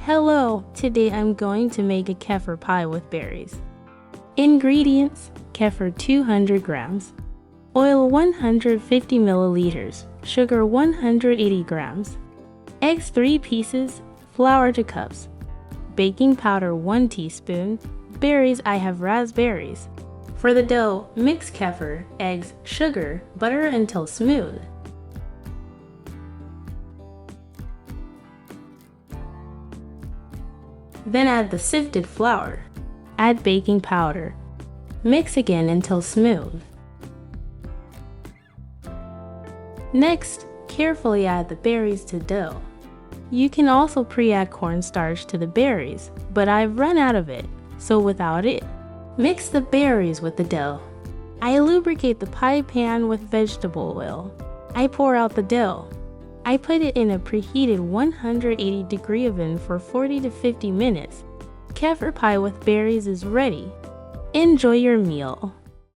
Hello, today I'm going to make a kefir pie with berries. Ingredients: kefir 200 grams, oil 150 milliliters, sugar 180 grams, eggs 3 pieces, flour 2 cups, baking powder 1 teaspoon, berries I have raspberries. For the dough, mix kefir, eggs, sugar, butter until smooth. Then add the sifted flour. Add baking powder. Mix again until smooth. Next, carefully add the berries to dough. You can also pre-add cornstarch to the berries, but I've run out of it, so without it, mix the berries with the dough. I lubricate the pie pan with vegetable oil. I pour out the dough. I put it in a preheated 180-degree oven for 40 to 50 minutes. Kefir pie with berries is ready. Enjoy your meal.